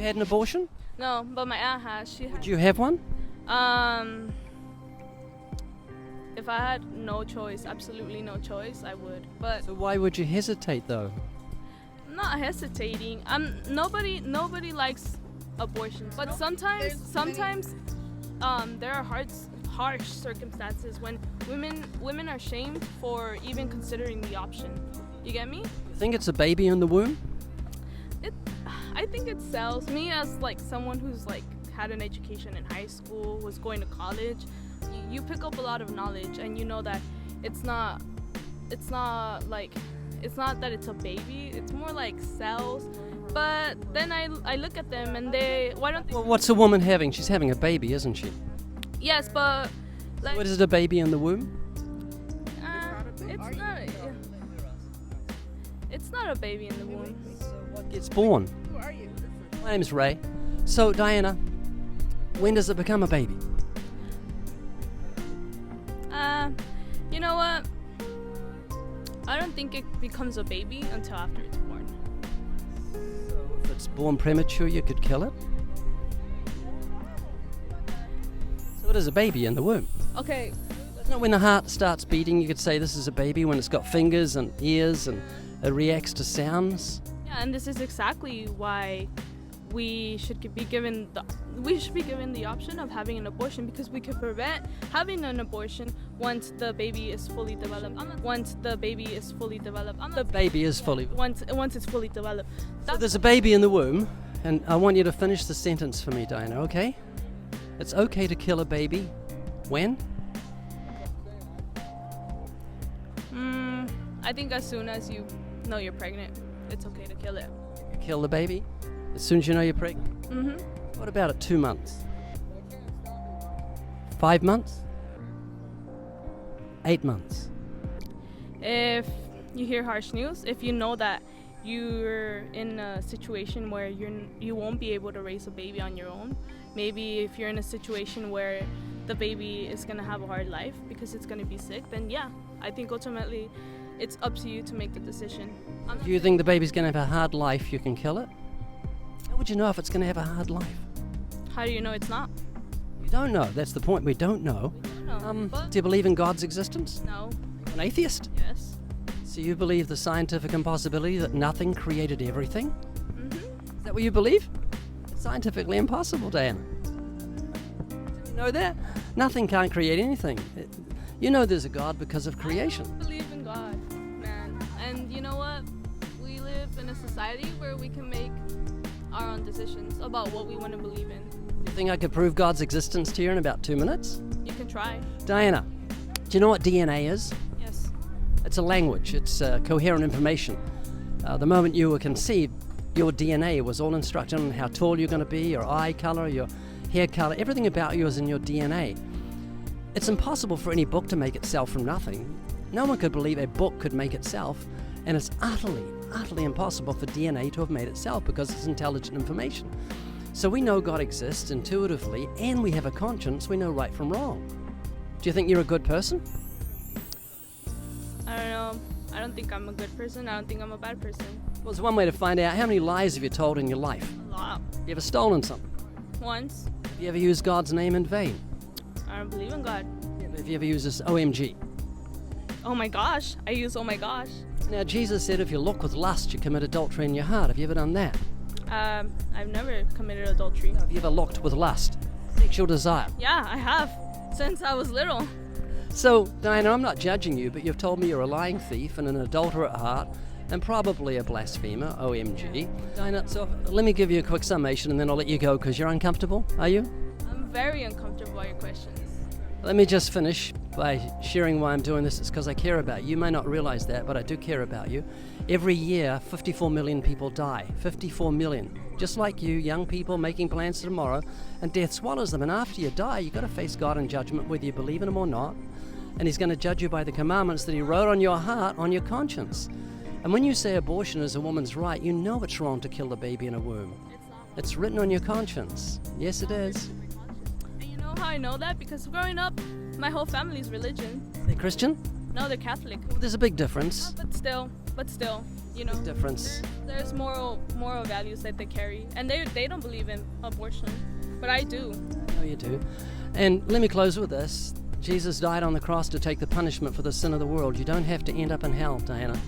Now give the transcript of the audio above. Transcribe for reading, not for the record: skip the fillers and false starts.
You had an abortion? No, but my aunt has. Would you have one? If I had no choice, absolutely no choice, I would. But So why would you hesitate though? I'm not hesitating. Nobody likes abortion, but sometimes there are harsh circumstances when women are shamed for even considering the option. You get me? You think it's a baby in the womb? I think it sells me as like someone who's like had an education in high school, was going to college. You pick up a lot of knowledge, and you know that it's not that it's a baby. It's more like cells. But then I look at them and why don't they? Well, what's a woman having? She's having a baby, isn't she? Yes, but like, What is it, a baby in the womb? it's not a baby in the womb. What gets born? Who are you? My name's Ray. So, Diana, when does it become a baby? You know what? I don't think it becomes a baby until after it's born. So if it's born premature, you could kill it? So it is a baby in the womb. Okay. Isn't it when the heart starts beating, you could say this is a baby when it's got fingers and ears and it reacts to sounds? Yeah, and this is exactly why we should be given the option of having an abortion, because we could prevent having an abortion once the baby is fully developed. Once the baby is fully developed. The baby is fully... Once it's fully developed. So there's a baby in the womb, and I want you to finish the sentence for me, Diana, okay? It's okay to kill a baby. When? I think as soon as you know you're pregnant, it's okay to kill it. Kill the baby as soon as you know you're pregnant? Mm-hmm. What about at 2 months? 5 months? 8 months? If you hear harsh news, if you know that you're in a situation where you won't be able to raise a baby on your own, maybe if you're in a situation where the baby is going to have a hard life because it's going to be sick, then yeah, I think ultimately it's up to you to make the decision. If you think the baby's going to have a hard life, you can kill it? How would you know if it's going to have a hard life? How do you know it's not? We don't know. That's the point. We don't know. Do you believe in God's existence? No. An atheist? Yes. So you believe the scientific impossibility that nothing created everything? Mm-hmm. Is that what you believe? It's scientifically impossible, Diana. Did you know that? Nothing can't create anything. You know there's a God because of creation. I believe in God, man. And you know what? We live in a society where we can make our own decisions about what we want to believe in. You think I could prove God's existence to you in about 2 minutes? You can try. Diana, do you know what DNA is? Yes. It's a language. It's coherent information. The moment you were conceived, your DNA was all instructed on how tall you're going to be, your eye color, your hair color. Everything about you is in your DNA. It's impossible for any book to make itself from nothing. No one could believe a book could make itself, and it's utterly impossible for DNA to have made itself because it's intelligent information. So we know God exists intuitively, and we have a conscience. We know right from wrong. Do you think you're a good person? I don't know. I don't think I'm a good person. I don't think I'm a bad person. Well, there's one way to find out. How many lies have you told in your life? A lot. You ever stolen something? Once. Have you ever used God's name in vain? I don't believe in God. Have you ever used this OMG? Oh my gosh. I use oh my gosh. Now, Jesus said if you look with lust, you commit adultery in your heart. Have you ever done that? I've never committed adultery. Have you ever looked with lust? Sexual desire? Yeah, I have. Since I was little. So, Diana, I'm not judging you, but you've told me you're a lying thief and an adulterer at heart, and probably a blasphemer, OMG. Diana, so let me give you a quick summation and then I'll let you go because you're uncomfortable, are you? I'm very uncomfortable by your questions. Let me just finish by sharing why I'm doing this. It's because I care about you. You may not realize that, but I do care about you. Every year, 54 million people die. 54 million. Just like you, young people making plans for tomorrow, and death swallows them. And after you die, you've got to face God in judgment, whether you believe in Him or not. And He's going to judge you by the commandments that He wrote on your heart, on your conscience. And when you say abortion is a woman's right, you know it's wrong to kill a baby in a womb. It's written on your conscience. Yes, it is. And you know how I know that? Because growing up, my whole family's religion. They're Christian? No, they're Catholic. There's a big difference. But still, but still, you know, Difference. there's moral values that they carry, and they don't believe in abortion, but I do. Oh, you do. And let me close with this. Jesus died on the cross to take the punishment for the sin of the world. You don't have to end up in hell, Diana.